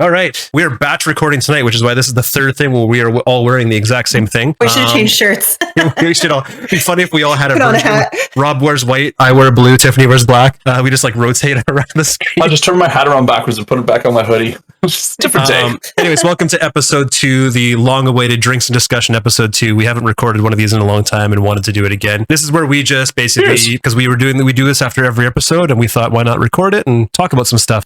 All right. We are batch recording tonight, which is why this is the third thing where we are all wearing the exact same thing. We should have changed shirts. We should all. It'd be funny if we all had a Put on a version. hat. Rob wears white, I wear blue, Tiffany wears black. We just like rotate around the screen. I'll just turn my hat around backwards and put it back on my hoodie. It's a different day. Anyways, welcome to episode 2, the long-awaited drinks and discussion episode 2. We haven't recorded one of these in a long time and wanted to do it again. This is where we just basically, because we do this after every episode, and we thought, why not record it and talk about some stuff.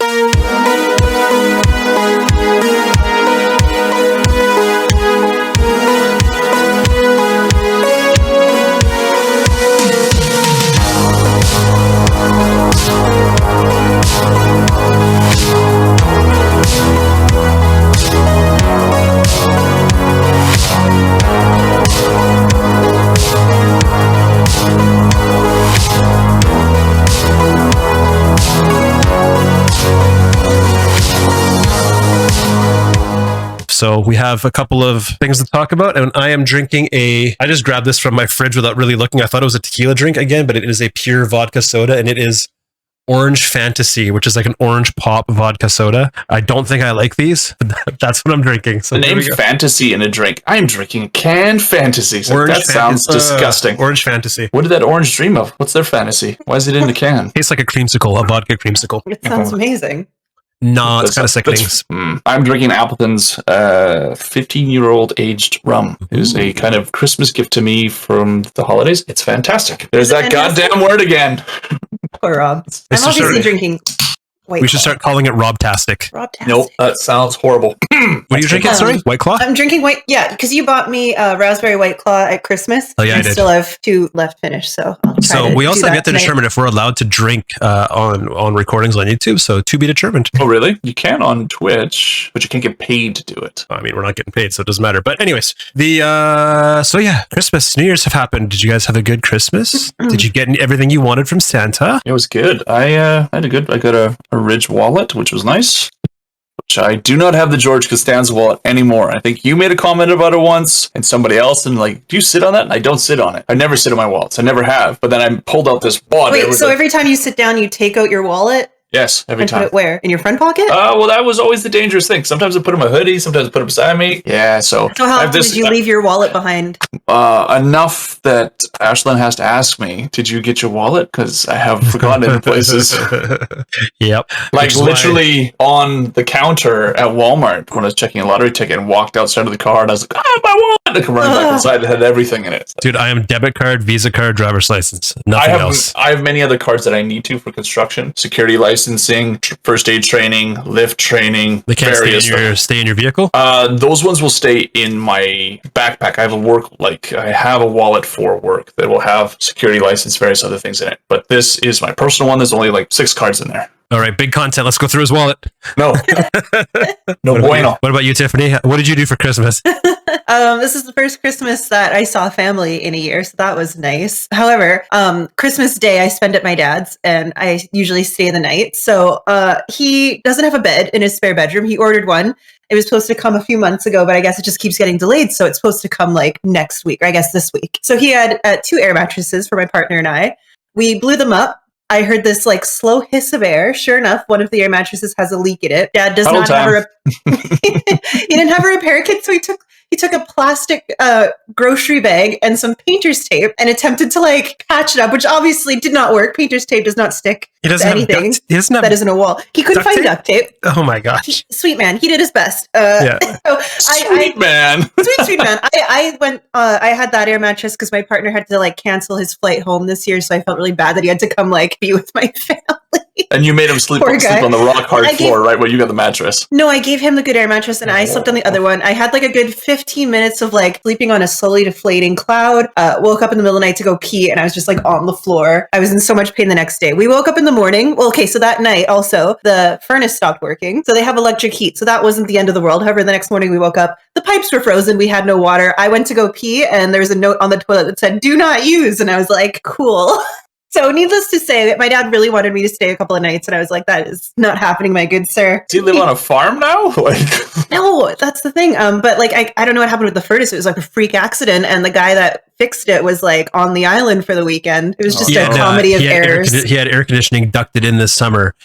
So we have a couple of things to talk about, and I am drinking I just grabbed this from my fridge without really looking. I thought it was a tequila drink again, but it is a pure vodka soda, and it is Orange Fantasy, which is like an orange pop vodka soda. I don't think I like these, but that's what I'm drinking. So the name Fantasy in a drink. I am drinking canned Fantasy. So that sounds disgusting. Orange Fantasy. What did that orange dream of? What's their fantasy? Why is it in a can? Tastes like a creamsicle, a vodka creamsicle. It sounds amazing. No, it's kind of sickening. I'm drinking Appleton's 15-year-old aged rum. It is a kind of Christmas gift to me from the holidays. It's fantastic. There's that goddamn word again. Poor Rob. I'm obviously drinking White Claw. We should start calling it Rob-tastic. Rob-tastic. Nope, that sounds horrible. What are you drinking? Sorry, White Claw? I'm drinking because you bought me a raspberry White Claw at Christmas. Oh yeah, I did. Still have 2 left finished, so I'll try to we also do have to determine if we're allowed to drink on recordings on YouTube. So to be determined. Oh really? You can on Twitch, but you can't get paid to do it. I mean, we're not getting paid, so it doesn't matter. But anyways, Christmas, New Year's have happened. Did you guys have a good Christmas? Did you get everything you wanted from Santa? It was good. I got a Ridge wallet, which was nice. Which I do not have the George Costanza wallet anymore. I think you made a comment about it once, and somebody else, and like, do you sit on that? And I don't sit on it. I never sit on my wallets. I never have. But then I pulled out this wallet. Wait, so every time you sit down, you take out your wallet? Yes, every time. Put it where? In your front pocket? Well, that was always the dangerous thing. Sometimes I put it in my hoodie, sometimes I put it beside me. Yeah, so how often did you leave your wallet behind? Enough that Ashlyn has to ask me, did you get your wallet? Because I have forgotten it in places. Yep. Like literally on the counter at Walmart when I was checking a lottery ticket and walked outside of the car and I was like, my wallet! I come running back inside. It had everything in it. Dude, I am debit card, Visa card, driver's license. Nothing else. I have many other cards that I need to for construction, security licensing, first aid training, lift training. They can't stay in your vehicle? Those ones will stay in my backpack. I have a wallet for work that will have security license, various other things in it. But this is my personal one. There's only like 6 cards in there. All right, big content. Let's go through his wallet. No. No bueno. What about you, Tiffany? What did you do for Christmas? This is the first Christmas that I saw family in a year, so that was nice. However, Christmas Day I spend at my dad's, and I usually stay the night. So he doesn't have a bed in his spare bedroom. He ordered one. It was supposed to come a few months ago, but I guess it just keeps getting delayed. So it's supposed to come like next week, or I guess this week. So he had 2 air mattresses for my partner and I. We blew them up. I heard this like slow hiss of air. Sure enough, one of the air mattresses has a leak in it. Dad does not have he didn't have a repair kit, so he took a plastic grocery bag and some painter's tape and attempted to like patch it up, which obviously did not work. Painter's tape does not stick to anything that isn't a wall. He couldn't find duct tape. Oh my gosh. Sweet man. He did his best. Sweet man. Sweet man. I went, I had that air mattress because my partner had to like cancel his flight home this year. So I felt really bad that he had to come like be with my family. And you made him sleep on the rock hard floor, right? Where you got the mattress. No, I gave him the good air mattress and I slept on the other one. I had like a good 15 minutes of like sleeping on a slowly deflating cloud. Woke up in the middle of the night to go pee and I was just like on the floor. I was in so much pain the next day. We woke up in the morning. Well, okay, so that night also the furnace stopped working. So they have electric heat. So that wasn't the end of the world. However, the next morning we woke up, the pipes were frozen. We had no water. I went to go pee and there was a note on the toilet that said, "Do not use." And I was like, cool. So needless to say, my dad really wanted me to stay a couple of nights, and I was like, that is not happening, my good sir. Do you live on a farm now? No, that's the thing. But like, I don't know what happened with the furnace. It was like a freak accident, and the guy that fixed it was like on the island for the weekend. It was just a comedy of errors. He had air conditioning ducted in this summer.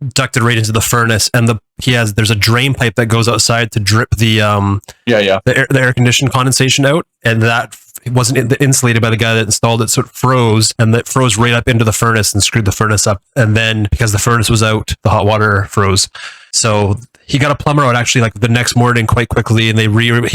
ducted right into the furnace, and there's a drain pipe that goes outside to drip the air conditioned condensation out, and that wasn't insulated by the guy that installed it, so it froze, and that froze right up into the furnace and screwed the furnace up. And then because the furnace was out, the hot water froze. So he got a plumber out actually like the next morning quite quickly, and he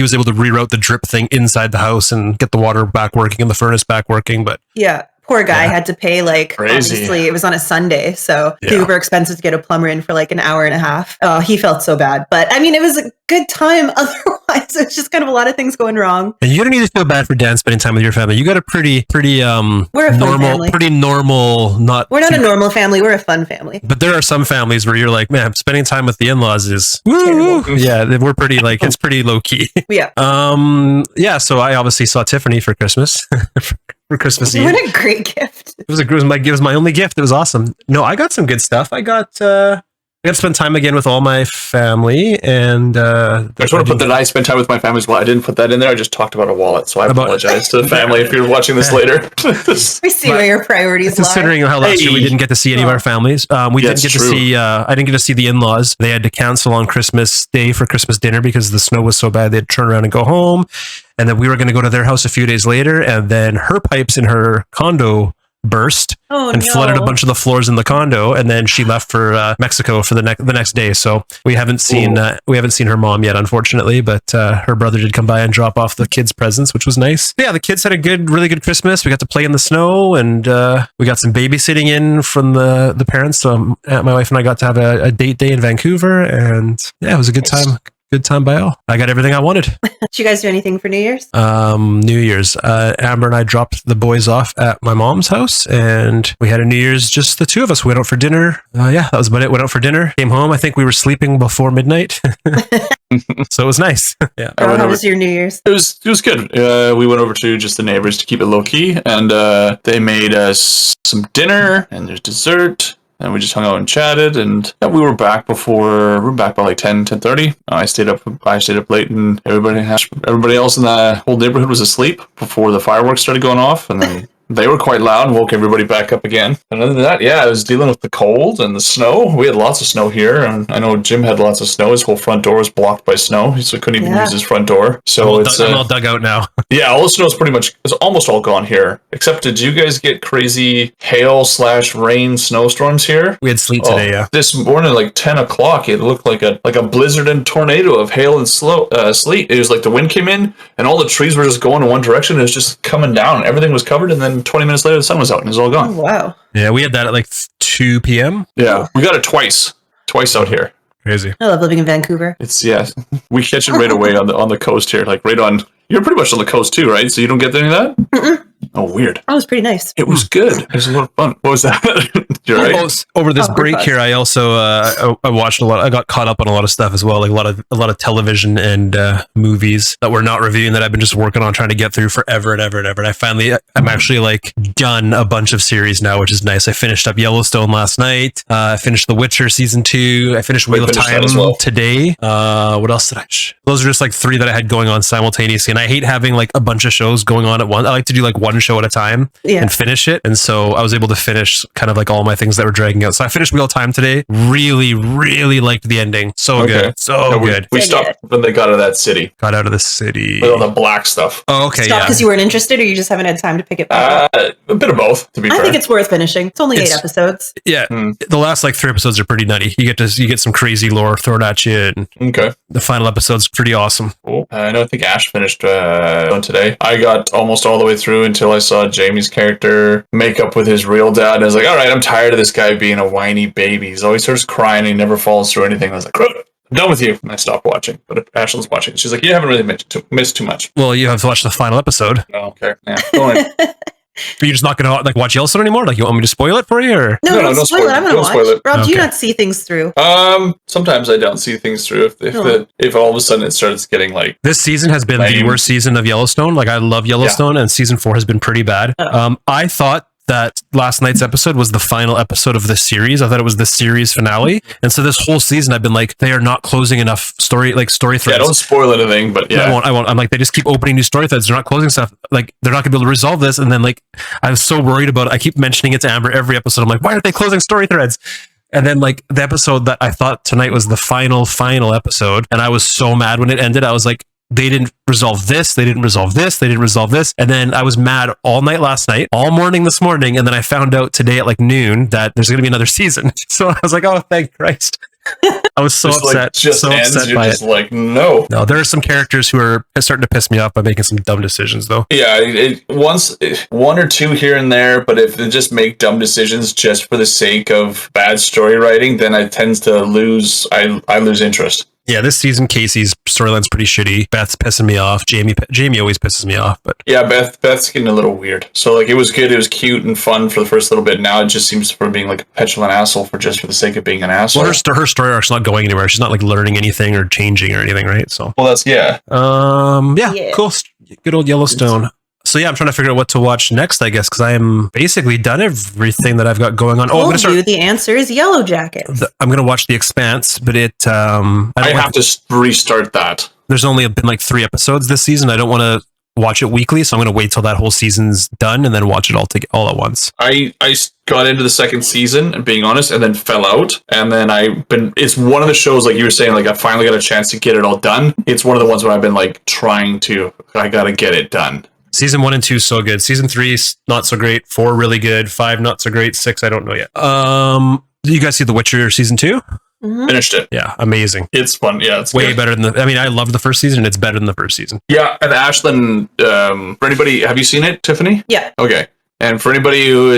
was able to reroute the drip thing inside the house and get the water back working and the furnace back working. But yeah. Poor guy had to pay obviously it was on a Sunday, so super expensive to get a plumber in for like an hour and a half. Oh, he felt so bad, but I mean, it was a good time. Otherwise, it's just kind of a lot of things going wrong. And you don't need to feel bad for Dan spending time with your family. You got a pretty we're a normal, family. Pretty normal. We're not a normal family. We're a fun family. But there are some families where you're like, man, spending time with the in-laws is woo. Yeah, we're pretty it's pretty low key. Yeah. So I obviously saw Tiffany for Christmas. For Christmas Eve. What a great gift. It was my only gift. It was awesome. No, I got some good stuff. I got to spend time again with all my family, and I just want to put that I spent time with my family as well. I didn't put that in there. I just talked about a wallet, so I apologize to the family if you're watching this later. We see where your priorities lie. Considering how last year we didn't get to see any of our families, we didn't get to see. I didn't get to see the in-laws. They had to cancel on Christmas Day for Christmas dinner because the snow was so bad. They had to turn around and go home. And then we were going to go to their house a few days later, and then her pipes in her condo burst and flooded a bunch of the floors in the condo, and then she left for Mexico for the next day. So we haven't seen her mom yet, unfortunately, but her brother did come by and drop off the kids' presents, which was nice. Yeah, the kids had a really good Christmas. We got to play in the snow, and we got some babysitting in from the parents. So my wife and I got to have a date day in Vancouver, and yeah, it was a good time. Good time by all. I got everything I wanted. Did you guys do anything for New Year's? New Year's. Amber and I dropped the boys off at my mom's house, and we had a New Year's, just the two of us. We went out for dinner. That was about it. Went out for dinner. Came home. I think we were sleeping before midnight. So it was nice. Yeah. How was your New Year's? It was good. We went over to just the neighbors to keep it low key, and they made us some dinner and there's dessert. And we just hung out and chatted, and we were back by like 10:30. I stayed up late, and everybody else in the whole neighborhood was asleep before the fireworks started going off, and then they were quite loud and woke everybody back up again. And other than that, I was dealing with the cold and the snow. We had lots of snow here, and I know Jim had lots of snow. His whole front door was blocked by snow, so he couldn't even use his front door. So I'm all dug out now. Yeah, all the snow is almost all gone here. Except, did you guys get crazy hail/rain snowstorms here? We had sleet today. Yeah. This morning, like 10 o'clock, it looked like a blizzard and tornado of hail and sleet. It was like the wind came in, and all the trees were just going in one direction. It was just coming down. Everything was covered, and then 20 minutes later, the sun was out and it was all gone. Oh, wow. Yeah, we had that at like 2 p.m. Yeah, we got it twice out here. Crazy. I love living in Vancouver. We catch it right away on the coast here, like right on. You're pretty much on the coast too, right? So you don't get any of that? Mm-mm. Oh, weird. That was pretty nice. It was good. It was a lot of fun. What was that? You're right. Over this break here, I also I watched a lot. I got caught up on a lot of stuff as well, like a lot of television and movies that we're not reviewing that I've been just working on trying to get through forever and ever and ever. And I'm actually like done a bunch of series now, which is nice. I finished up Yellowstone last night. I finished The Witcher season 2. I finished Wheel of Time today. What else did I? Those are just like 3 that I had going on simultaneously, and I hate having like a bunch of shows going on at once. I like to do like one show at a time and finish it. And so I was able to finish kind of like all my things that were dragging out. So I finished Wheel of Time today. Really, really liked the ending. So good. Good. We stopped when they got out of that city. Got out of the city. With all the black stuff. Oh, okay. Stop because you weren't interested, or you just haven't had time to pick it back up? A bit of both, to be fair. I think it's worth finishing. It's only 8 episodes. Yeah. The last like 3 episodes are pretty nutty. You get some crazy lore thrown at you. And the final episode's pretty awesome. Cool. I think Ash finished on today. I got almost all the way through until I saw Jamie's character make up with his real dad. And I was like, all right, I'm tired of this guy being a whiny baby. He's always starts crying and he never follows through anything. I was like, I'm done with you. And I stopped watching. But Ashlyn's watching. She's like, you haven't really missed too much. Well, you have to watch the final episode. Oh, okay. Yeah. Go on. Are you just not going to like watch Yellowstone anymore? Like, you want me to spoil it for you? Or? No, don't spoil it. I'm going to watch. Rob, do you not see things through? Sometimes I don't see things through. If all of a sudden it starts getting like... This season has been the worst season of Yellowstone. Like, I love Yellowstone, and season 4 has been pretty bad. I thought that last night's episode was the final episode of the series. I thought it was the series finale. And so this whole season I've been like, they are not closing enough story threads. Yeah, don't spoil anything, but yeah. I won't. I'm like, they just keep opening new story threads. They're not closing stuff. Like, they're not gonna be able to resolve this. And then like, I was so worried about it. I keep mentioning it to Amber every episode. I'm like, why aren't they closing story threads? And then like the episode that I thought tonight was the final episode, and I was so mad when it ended. I was like, they didn't resolve this, they didn't resolve this, they didn't resolve this. And then I was mad all night last night, all morning this morning, and then I found out today at like noon that there's gonna be another season. So I was like, oh, thank Christ. I was so Just, upset. like, just so ends, upset you're by just it. like, no. No, there are some characters who are starting to piss me off by making some dumb decisions, though. Yeah, one or two here and there, but if they just make dumb decisions just for the sake of bad story writing, then it tends to lose. I lose interest. Yeah, this season Casey's storyline's pretty shitty. Beth's pissing me off. Jamie always pisses me off, but Yeah, Beth's getting a little weird. So like, it was good, it was cute and fun for the first little bit. Now it just seems for being like a petulant asshole for the sake of being an asshole. well, her story arc's not going anywhere. She's not like learning anything or changing or anything, right? So Well, that's yeah, Yeah. cool. Good old Yellowstone. So yeah, I'm trying to figure out what to watch next, I guess, because I am basically done everything that I've got going on. Oh, I'm gonna Told you start. the answer is Yellow Jackets. I'm gonna watch The Expanse, but it. I I don't have to restart that. There's only been like 3 episodes this season. I don't want to watch it weekly, so I'm gonna wait till that whole season's done and then watch it all at once. I got into the second season, and being honest, and then fell out. And then it's one of the shows, like you were saying, like I finally got a chance to get it all done. It's one of the ones where I've been like I gotta get it done. Season 1 and 2 so good. Season 3 not so great. 4 really good. 5 not so great. 6 I don't know yet. Do you guys see The Witcher season 2? Mhm. Finished it. Yeah, amazing. It's fun. Yeah, it's Way good. better than I love the first season. It's better than the first season. Yeah, and Ashlyn, for anybody, have you seen it, Tiffany? Yeah. Okay. And for anybody who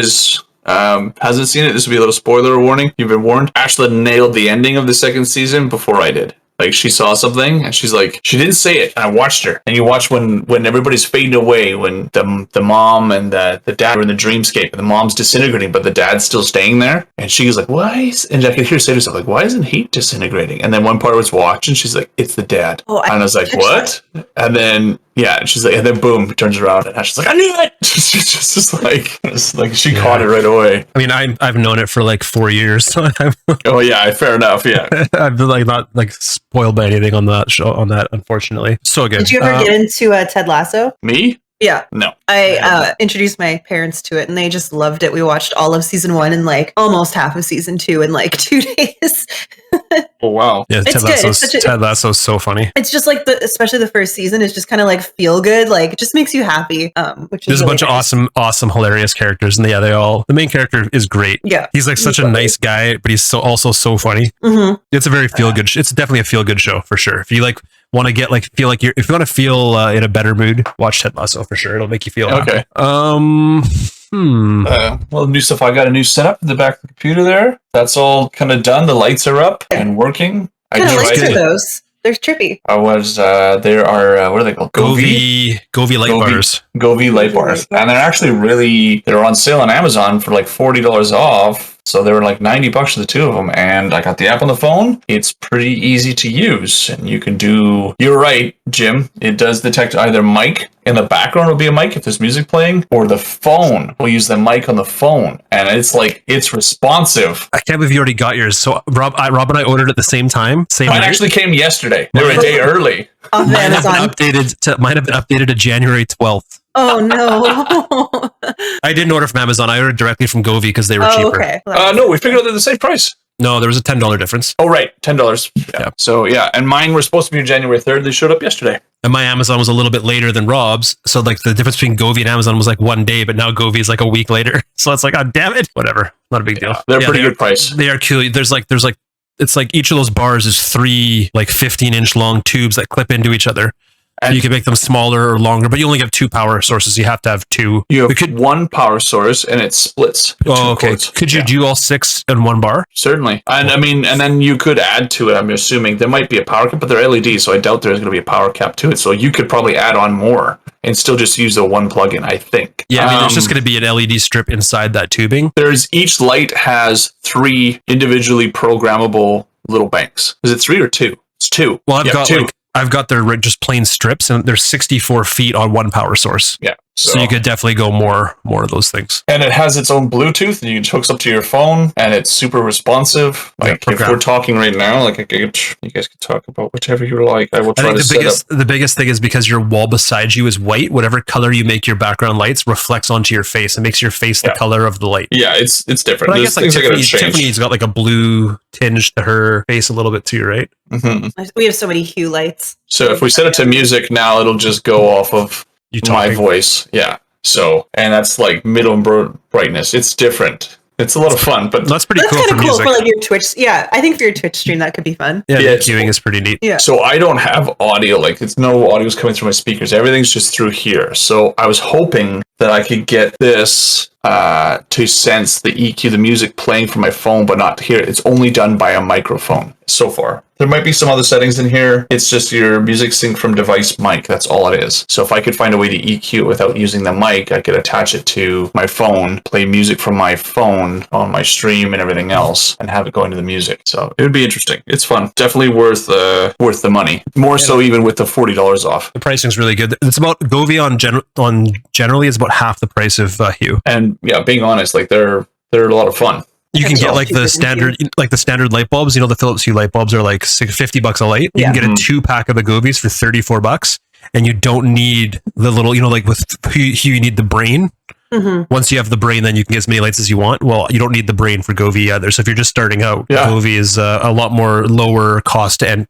hasn't seen it, this will be a little spoiler warning. You've been warned. Ashlyn nailed the ending of the second season before I did. Like, she saw something and she's like, she didn't say it, and I watched her. And you watch when everybody's fading away, when the mom and the dad are in the dreamscape, and the mom's disintegrating, but the dad's still staying there. And she's like, and I could hear her say to herself, like, why isn't he disintegrating? And then one part I was watching, she's like, it's the dad. Oh, and I was like, catch what? And then and she's like, and then boom, it turns around, and she's like, I knew it. She's just like she caught it right away. I mean, I've known it for like 4 years, so Oh yeah, fair enough. Yeah. I've been like not like spoiled by anything on that show. On that, unfortunately, so good. Did you ever get into Ted Lasso? Me? Yeah. No. I introduced my parents to it and they just loved it. We watched all of season 1 and like almost half of season 2 in like 2 days. Oh wow. Yeah, It's good. It's such a- Ted Lasso's so funny. It's just like especially the first season is just kind of like feel good. Like it just makes you happy. Which is There's a really bunch nice. of awesome, hilarious characters, and the main character is great. Yeah. He's like such a He's nice guy, but he's also so funny. Mm-hmm. It's a very feel good. It's definitely a feel good show for sure. If you like want to get like feel like if you want to feel in a better mood, watch Ted Lasso for sure. It'll make you feel Okay. happy. Well, new stuff. I got a new setup in the back of the computer there. That's all kind of done. The lights are up and working. Kind of tried like tried it. those. They're trippy. There are what are they called? Govee light Govee. bars. Govee light bars, and they're actually they're on sale on Amazon for like $40 off. So they were like $90 for the 2 of them, and I got the app on the phone. It's pretty easy to use, and you can do. You're right, Jim. It does detect either mic in the background will be a mic if there's music playing, or the phone will use the mic on the phone, and it's responsive. I can't believe you already got yours. So Rob and I ordered at the same time. Same Mine night. actually came yesterday. They were a day early. Off Might have been Amazon. updated to January 12th. Oh no. I didn't order from Amazon. I ordered directly from Govee because they were Oh, cheaper. okay. No, we figured out they're the same price. No, there was a $10 difference. Oh, right. $10. Yeah. Yeah. So, yeah. And mine were supposed to be January 3rd. They showed up yesterday. And my Amazon was a little bit later than Rob's. So like the difference between Govee and Amazon was like 1 day, but now Govee is like a week later. So it's like, oh, damn it. Whatever. Not a big deal. They're Yeah, pretty they good price. They are cool. There's like, it's like each of those bars is 3 like 15-inch long tubes that clip into each other. And you can make them smaller or longer, but you only have 2 power sources. You have to have 2. you We have could. one power source and it splits. Oh, two okay. cords. Could you Yeah, do all 6 in one bar? certainly. And I mean, and then you could add to it. I'm assuming there might be a power cap, but they're LED, so I doubt there's going to be a power cap to it. So you could probably add on more and still just use the one plug-in, I think. Yeah, I mean, there's just going to be an LED strip inside that tubing. Each light has 3 individually programmable little banks. Is it 3 or 2? It's 2. Well, Yeah, 2. I've got their just plain strips, and they're 64 feet on one power source. Yeah. So you could definitely go more of those things. And it has its own Bluetooth, and you hooks up to your phone, and it's super responsive. Like if we're talking right now, like you guys could talk about whichever you like. I will try the biggest thing is because your wall beside you is white. Whatever color you make your background lights reflects onto your face and makes your face the color of the light. Yeah, it's different. But I guess like Tiffany's got like a blue tinge to her face a little bit too, right? Mm-hmm. We have so many hue lights. So if we set it to music now, it'll just go off of my voice. Yeah. So, and that's like middle brightness. It's different. It's a lot of fun, but that's pretty cool. That's kind of cool music. for like your Twitch. Yeah, I think for your Twitch stream that could be fun. Yeah, queuing is pretty neat. Yeah. So I don't have audio. Like it's no audio's coming through my speakers. Everything's just through here. So I was hoping that I could get this to sense the EQ, the music playing from my phone, but not here. It's only done by a microphone so far. There might be some other settings in here. It's just your music sync from device mic. That's all it is. So if I could find a way to EQ it without using the mic, I could attach it to my phone, play music from my phone on my stream and everything else, and have it go into the music. So it would be interesting. It's fun. Definitely worth the money. More so even with the $40 off. The pricing's really good. It's about Govee on generally is about half the price of Hue. And yeah, being honest, like they're a lot of fun. You can get like the standard light bulbs. You know, the Philips Hue light bulbs are like $50 a light. You can get a 2-pack of the Govees for $34, and you don't need the little, like with Hue, you need the brain. Mm-hmm. Once you have the brain, then you can get as many lights as you want. Well, you don't need the brain for Govee either. So if you're just starting out, Govee is a lot more lower cost to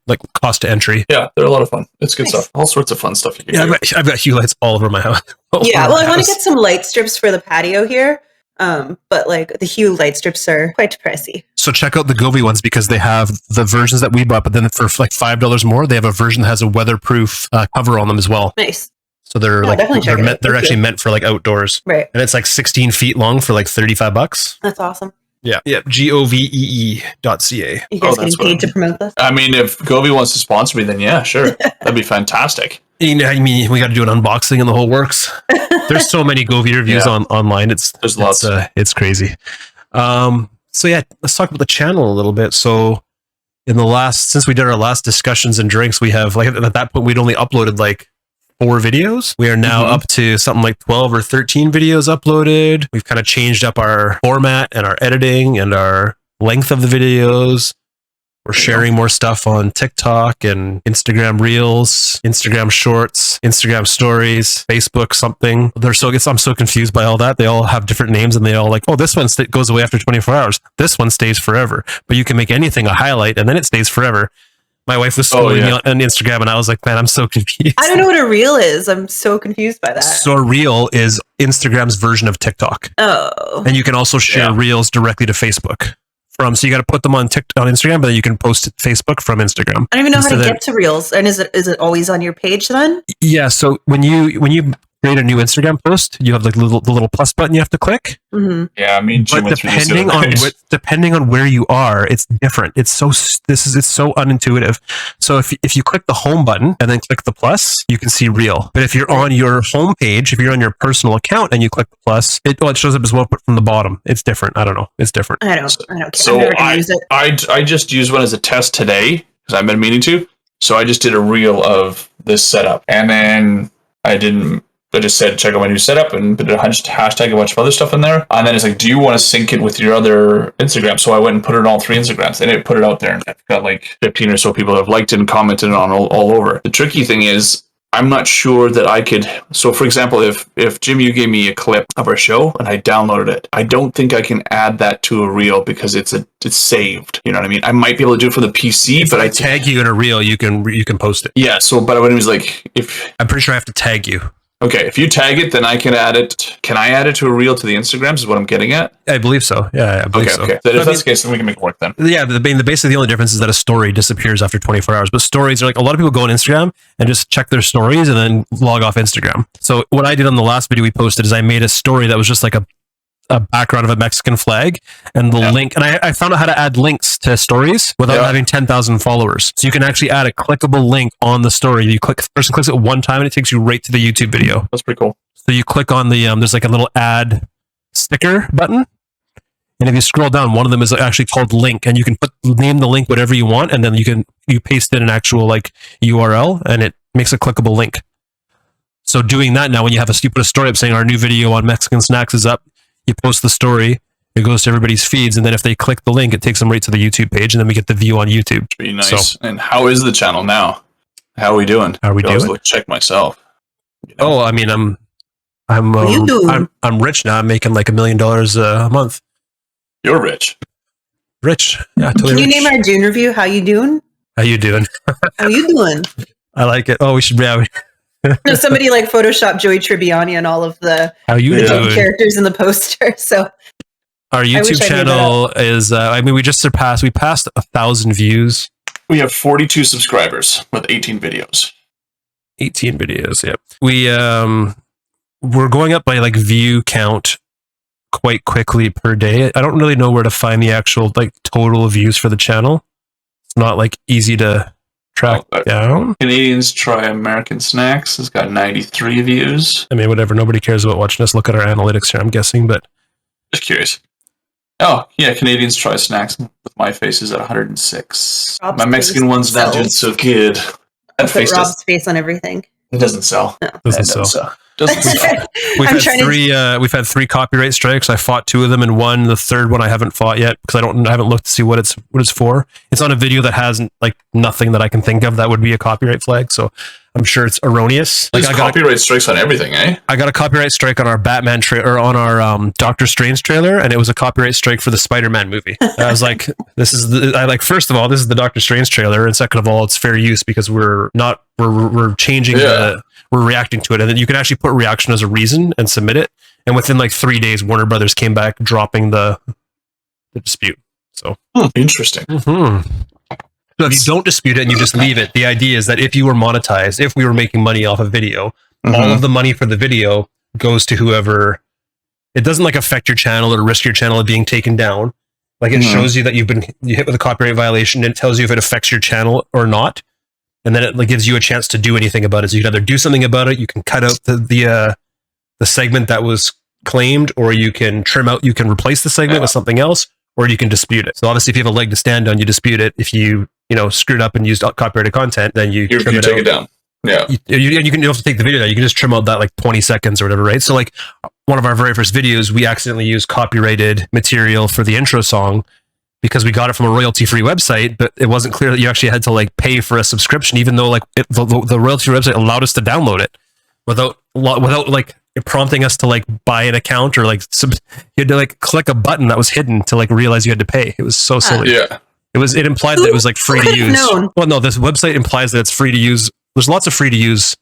entry. Yeah, they're a lot of fun. It's good stuff. All sorts of fun stuff you can do. I've got Hue lights all over my house. I want to get some light strips for the patio here. But like the Hue light strips are quite pricey. So check out the Govee ones because they have the versions that we bought, but then for like $5 more, they have a version that has a weatherproof cover on them as well. Nice. So they're they're actually meant for like outdoors, right? And it's like 16 feet long for like $35. That's awesome. Yeah. Govee.ca. You guys getting paid to promote this? I mean, if Govee wants to sponsor me, then yeah, sure, that'd be fantastic. I mean, we got to do an unboxing and the whole works. There's so many Govee reviews online. There's lots. It's crazy. So yeah, let's talk about the channel a little bit. So since we did our last discussions and drinks, we have like at that point we'd only uploaded like 4 videos. We are now up to something like 12 or 13 videos uploaded. We've kind of changed up our format and our editing and our length of the videos. We're sharing more stuff on TikTok and Instagram Reels, Instagram Shorts, Instagram Stories, Facebook something. I'm so confused by all that. They all have different names and they all like, oh, this one goes away after 24 hours. This one stays forever. But you can make anything a highlight and then it stays forever. My wife was scrolling me on Instagram and I was like, man, I'm so confused. I don't know what a Reel is. I'm so confused by that. So a Reel is Instagram's version of TikTok. Oh. And you can also share Reels directly to Facebook. So you got to put them on Instagram, but then you can post it to Facebook from Instagram. I don't even know how to get to Reels. And is it always on your page then? Yeah. So when you create a new Instagram post, you have like the little plus button you have to click. Mm-hmm. Yeah, I mean, but depending on where you are, it's different. It's so unintuitive. So if you click the home button and then click the plus, you can see Reel. But if you're on your home page, if you're on your personal account and you click the plus, it shows up as well, but from the bottom. It's different. I don't know. It's different. I don't care. So I just used one as a test today because I've been meaning to. So I just did a Reel of this setup, and then I just said, check out my new setup and put a hashtag, a bunch of other stuff in there. And then it's like, do you want to sync it with your other Instagram? So I went and put it on all 3 Instagrams and it put it out there. And I've got like 15 or so people that have liked it and commented on all over. The tricky thing is, I'm not sure that I could. So for example, if Jim, you gave me a clip of our show and I downloaded it, I don't think I can add that to a Reel because it's saved. You know what I mean? I might be able to do it for the PC, but I tag you in a Reel, you can post it. Yeah. So, but when it was like, I'm pretty sure I have to tag you. Okay, if you tag it, then I can add it. Can I add it to a Reel to the Instagrams is what I'm getting at? I believe so. Yeah, I believe so. Okay. So if that's the case, then we can make it work then. Yeah, basically the only difference is that a story disappears after 24 hours. But stories are like, a lot of people go on Instagram and just check their stories and then log off Instagram. So what I did on the last video we posted is I made a story that was just like a background of a Mexican flag and the link. And I found out how to add links to stories without having 10,000 followers. So you can actually add a clickable link on the story. The person clicks it one time and it takes you right to the YouTube video. That's pretty cool. So you click on the, there's like a little add sticker button. And if you scroll down, one of them is actually called link, and you can name the link whatever you want. And then you paste in an actual like URL and it makes a clickable link. So doing that now, when you put a story up saying our new video on Mexican snacks is up, you post the story, it goes to everybody's feeds, and then if they click the link, it takes them right to the YouTube page, and then we get the view on YouTube. Pretty nice. So, and how is the channel now? How are we doing? How are we doing? Check myself. You know? Oh, I mean, I'm rich now. I'm making like $1 million a month. You're rich. Rich. Yeah, totally. Can you rich. name our June review? How you doing? How you doing? How you doing? I like it. Oh, we should. Yeah. No, somebody like Photoshop Joey Tribbiani and all of the characters in the poster. So our YouTube channel is. We passed 1,000 views. We have 42 subscribers with 18 videos. 18 videos. Yep. We're going up by like view count quite quickly per day. I don't really know where to find the actual like total views for the channel. It's not like easy to track down. Canadians Try American Snacks has got 93 views. I mean, whatever. Nobody cares about watching us look at our analytics here, I'm guessing, but just curious. Oh, yeah, Canadians Try Snacks with my face is at 106. Rob's my Mexican one's not doing so good. That face Rob's face on everything. It doesn't sell. No. Doesn't sell. We've had 3 copyright strikes. I fought 2 of them, and the third one I haven't fought yet because I haven't looked to see what it's for. It's on a video that has like nothing that I can think of that would be a copyright flag. So I'm sure it's erroneous. There's copyright strikes on everything, eh? I got a copyright strike on our Batman trailer, or on our Doctor Strange trailer, and it was a copyright strike for the Spider-Man movie. I was like, first of all, this is the Doctor Strange trailer, and second of all, it's fair use because we're changing we're reacting to it, and then you can actually put reaction as a reason and submit it. And within like 3 days, Warner Brothers came back dropping the dispute. So interesting. Mm-hmm. So if you don't dispute it and you just leave it, the idea is that if you were monetized, if we were making money off of video, all of the money for the video goes to whoever. It doesn't like affect your channel or risk your channel being taken down. Like it shows you that you hit with a copyright violation, and it tells you if it affects your channel or not. And then it like gives you a chance to do anything about it. So you can either do something about it, you can cut out the segment that was claimed, or you can replace the segment with something else, or you can dispute it. So obviously if you have a leg to stand on, you dispute it. If you screwed up and used copyrighted content, then you take it down. Yeah. You don't have to take the video down. You can just trim out that like 20 seconds or whatever, right? So like one of our very first videos, we accidentally used copyrighted material for the intro song because we got it from a royalty-free website, but it wasn't clear that you actually had to like pay for a subscription, even though like the royalty-free website allowed us to download it without like prompting us to like buy an account or like you had to like click a button that was hidden to like realize you had to pay. It was so silly. Yeah. It implied that it was like free to use. Well, no, this website implies that it's free to use. There's lots of free to use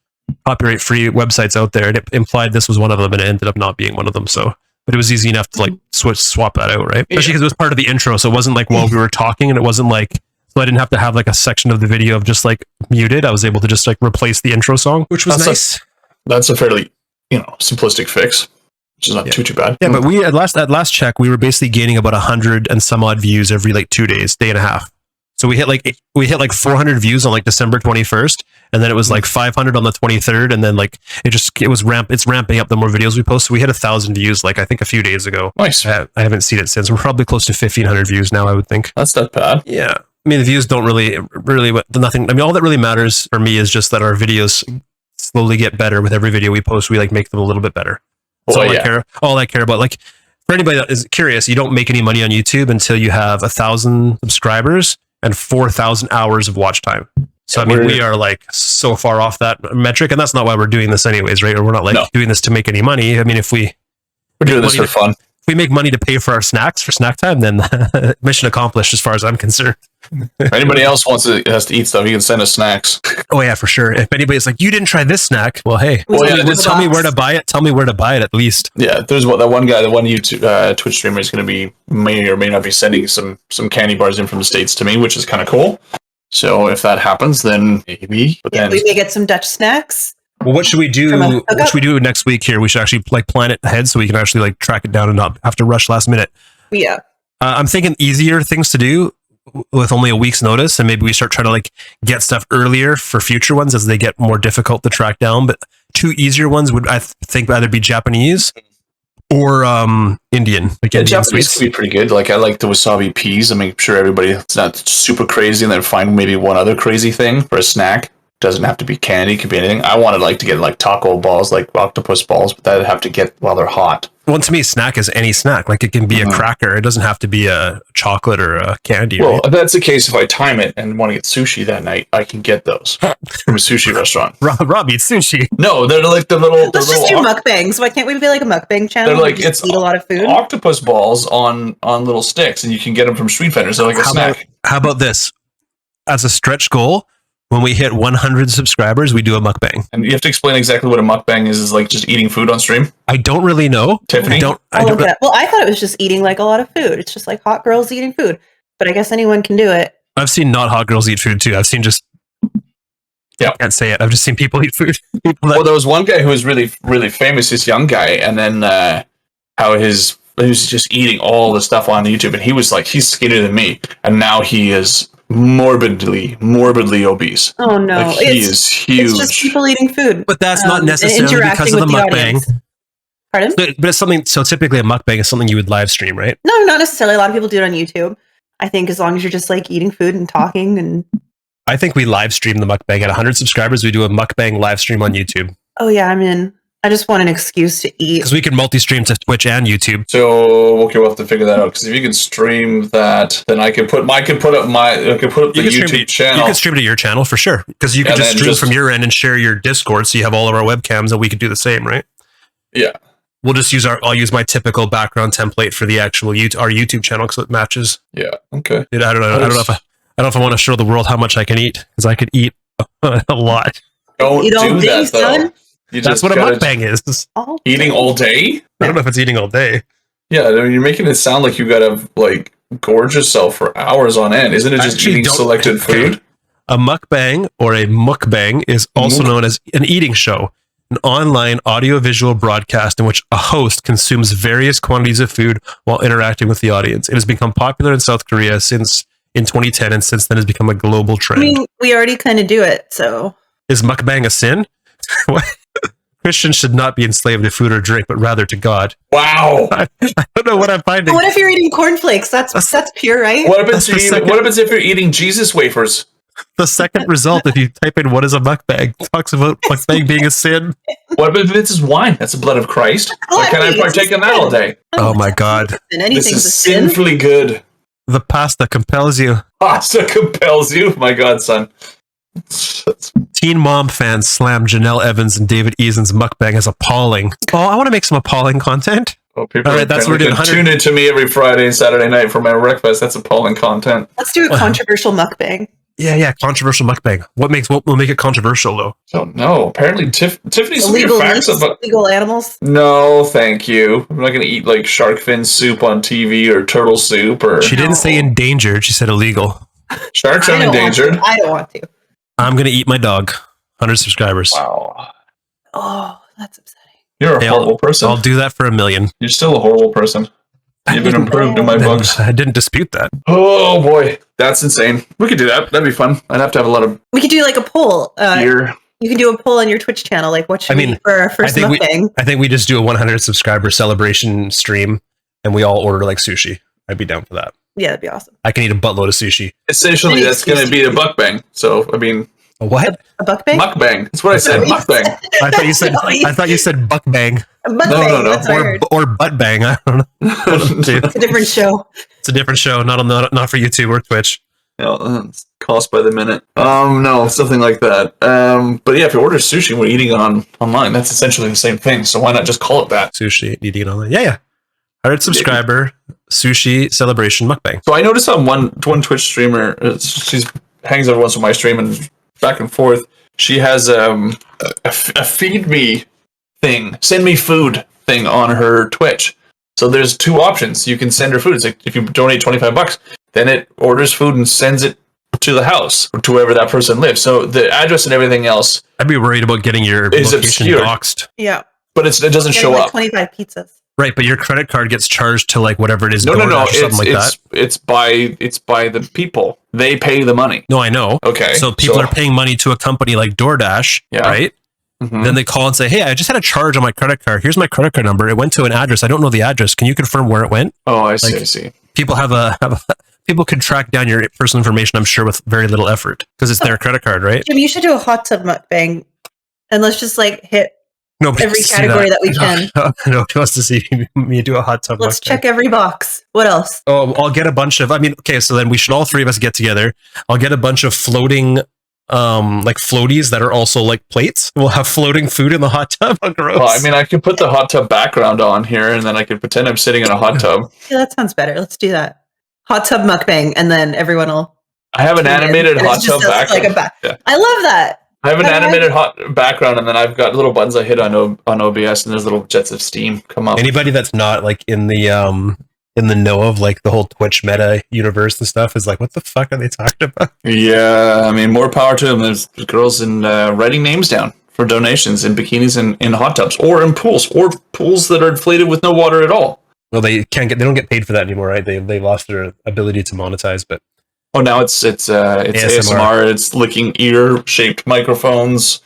copyright-free websites out there, and it implied this was one of them, and it ended up not being one of them. So, but it was easy enough to like swap that out, right? Especially because it was part of the intro, so it wasn't like while we were talking, and it wasn't like so I didn't have to have like a section of the video of just like muted. I was able to just like replace the intro song, which was nice. That's a fairly simplistic fix, which is not too bad. Yeah, but we at last check, we were basically gaining about 100 and some odd views every like 2 days, day and a half. So we hit like 400 views on like December 21st, and then it was like 500 on the 23rd, and then like it's ramping up the more videos we post. So we hit 1,000 views like I think a few days ago. Nice. I haven't seen it since. We're probably close to 1,500 views now, I would think. That's not bad. Yeah. I mean, the views don't really nothing. I mean, all that really matters for me is just that our videos slowly get better with every video we post. We like make them a little bit better. That's all I care about. Like for anybody that is curious, you don't make any money on YouTube until you have 1,000 subscribers and 4,000 hours of watch time. So I mean, we are like so far off that metric, and that's not why we're doing this anyways, right? Or we're not like doing this to make any money. I mean, we're doing this for fun. If we make money to pay for our snacks for snack time, then mission accomplished as far as I'm concerned. If anybody else has to eat stuff, you can send us snacks. Oh yeah, for sure. If anybody's like, you didn't try this snack, well, hey, tell me where to buy it. Tell me where to buy it at least. Yeah, there's that one guy, the one YouTube Twitch streamer is going to be may or may not be sending some candy bars in from the States to me, which is kind of cool. So if that happens, then maybe. But then we may get some Dutch snacks. Well, what should we do? What should we do next week here? We should actually like plan it ahead so we can actually like track it down and not have to rush last minute. Yeah. I'm thinking easier things to do with only a week's notice, and maybe we start trying to like get stuff earlier for future ones as they get more difficult to track down. But 2 easier ones would I think either be Japanese or Indian. Like Indian Japanese would be pretty good. Like I like the wasabi peas. I make sure everybody it's not super crazy, and then find maybe one other crazy thing for a snack. Doesn't have to be candy, it could be anything. I wanted like to get like taco balls, like octopus balls, but that'd have to get while they're hot. Well, to me, snack is any snack. Like it can be a cracker. It doesn't have to be a chocolate or a candy. Well, Right? if that's the case, if I time it and want to get sushi that night, I can get those from a sushi restaurant. Rob eats sushi. No, they're like the little. Let's just do mukbangs. Why can't we be like a mukbang channel? They're like and just it's eat a lot of food. octopus balls on little sticks, and you can get them from street vendors. They're like a snack. How about this? As a stretch goal, when we hit 100 subscribers, we do a mukbang. And you have to explain exactly what a mukbang is like just eating food on stream. I don't really know. Tiffany? I don't. Well, I thought it was just eating like a lot of food. It's just like hot girls eating food. But I guess anyone can do it. I've seen not hot girls eat food too. I've seen just. Yeah. I can't say it. I've just seen people eat food. Well, there was one guy who was really, really famous, this young guy, and then how he was just eating all the stuff on YouTube, and he was like, he's skinnier than me, and now he is morbidly obese. Oh no, Like, he is huge. It's just people eating food. But that's not and necessarily interacting because of the with mukbang. audience. Pardon? But it's something. So typically, a mukbang is something you would live stream, right? No, not necessarily. A lot of people do it on YouTube. I think as long as you're just like eating food and talking and. I think we live stream the mukbang at 100 subscribers. We do a mukbang live stream on YouTube Oh yeah, I'm in. I just want an excuse to eat. because we can multi-stream to Twitch and YouTube. So okay, we'll have to figure that out, because if you can stream that, then I can put up the YouTube channel. You can stream to your channel for sure because you can And just then stream just- from your end and share your Discord, so you have all of our webcams, and we could do the same, right? Yeah. We'll just use I'll use my typical background template for the actual our YouTube channel because it matches. Yeah. Okay. Dude, I don't know if I want to show the world how much I can eat because I could eat a lot. Don't You do don't think, that though. son? You That's just what a gotta- mukbang is. Eating all day? I don't know if it's eating all day. Yeah, I mean, you're making it sound like you gotta like gorge yourself for hours on end. Isn't it just Actually, eating don't- selected okay. food? A mukbang or a mukbang is also known as an eating show, an online audio-visual broadcast in which a host consumes various quantities of food while interacting with the audience. It has become popular in South Korea since in 2010, and since then has become a global I trend. mean, we already kind of do it, so. Is mukbang a sin? What? Christians should not be enslaved to food or drink, but rather to God. Wow. I don't know what I'm finding. What if you're eating cornflakes? That's pure, right? What happens, That's the what happens if you're eating Jesus wafers? The second result, if you type in "what is a mukbang," talks about mukbang being a sin. What if it's just wine? That's the blood of Christ. Why can't I Gluttony, partake it's in that all day? Oh my God! And This anything's is a sin. sinfully good. The pasta compels you. Pasta compels you. My God, son. Teen Mom fans slam Janelle Evans and David Eason's mukbang as appalling. Oh, I want to make some appalling content. Oh, people All right, that's what we're doing. Tune in to me every Friday and Saturday night for my breakfast. That's appalling content. Let's do a controversial mukbang. Yeah, controversial mukbang. What will make it controversial though? Don't know. Apparently, Tiffany's some of your Illegal facts meats, about. illegal animals. No, thank you. I'm not going to eat like shark fin soup on TV or turtle soup or. She didn't say endangered. She said illegal. Sharks I aren't don't want to. endangered. I don't want to. I'm gonna eat my dog. 100 subscribers. Wow. Oh, that's upsetting. You're a Hey, horrible person. I'll do that for $1 million. You're still a horrible person. You've been improved in my books. I didn't dispute that. Oh boy, that's insane. We could do that. That'd be fun. I'd have to have a lot of We could do like a poll. beer. You can do a poll on your Twitch channel. Like, what should I we mean, eat for our first I think mukbang? I think we just do a 100 subscriber celebration stream, and we all order like sushi. I'd be down for that. Yeah, that'd be awesome. I can eat a buttload of sushi. Essentially, Any that's going to be a mukbang. So, I mean, A what? A mukbang? mukbang. That's what I said. Mukbang. I thought you said. I thought you said buckbang A mukbang. No. That's what I heard. or butt bang. I don't know. It's a different show. It's a different show, not for YouTube or Twitch. It's cost by the minute. No, something like that. But yeah, if you order sushi, we're eating it online. That's essentially the same thing. So why not just call it that? Sushi, eating online. Yeah. 100 subscriber sushi celebration mukbang. So I noticed on one Twitch streamer, she's hangs out once with my stream and back and forth. She has a feed me thing, send me food thing on her Twitch. So there's two options. You can send her food. It's like if you donate $25, then it orders food and sends it to the house or to wherever that person lives. So the address and everything else, I'd be worried about getting your Is location obscure. doxed. Yeah. but it doesn't Getting show like up. 25 pizzas. Right, but your credit card gets charged to like whatever it is. No. DoorDash or something like that. It's by the people. They pay the money. No, I know. Okay. So people are paying money to a company like DoorDash, Yeah. right? Mhm. Then they call and say, "Hey, I just had a charge on my credit card. Here's my credit card number. It went to an address. I don't know the address. Can you confirm where it went?" Oh, I see. like- I see. People people could track down your personal information, I'm sure, with very little effort because it's their credit card, right? Jim, you should do a hot tub mukbang, and let's just like hit Nobody every wants to see category that we can. Nobody wants to see me do a hot tub. Let's mukbang. check every box. What else? Oh, I'll get a bunch of. I mean, okay, so then we should all three of us get together. I'll get a bunch of floating, like floaties that are also like plates. We'll have floating food in the hot tub. Oh, gross. Well, I mean, I could put the hot tub background on here, and then I could pretend I'm sitting in a hot tub. Yeah, that sounds better. Let's do that. Hot tub mukbang, and then everyone will. I have an animated and hot it's just tub us, like background. a Yeah. I love that. I have an I like animated hot background, and then I've got little buttons I hit on OBS, and there's little jets of steam come up. Anybody that's not like in the know of like the whole Twitch meta universe and stuff is like, what the fuck are they talking about? Yeah, I mean, more power to them. There's girls in writing names down for donations in bikinis in hot tubs or in pools that are inflated with no water at all. Well, they don't get paid for that anymore, right? They lost their ability to monetize, but Oh, now it's ASMR. It's licking ear-shaped microphones.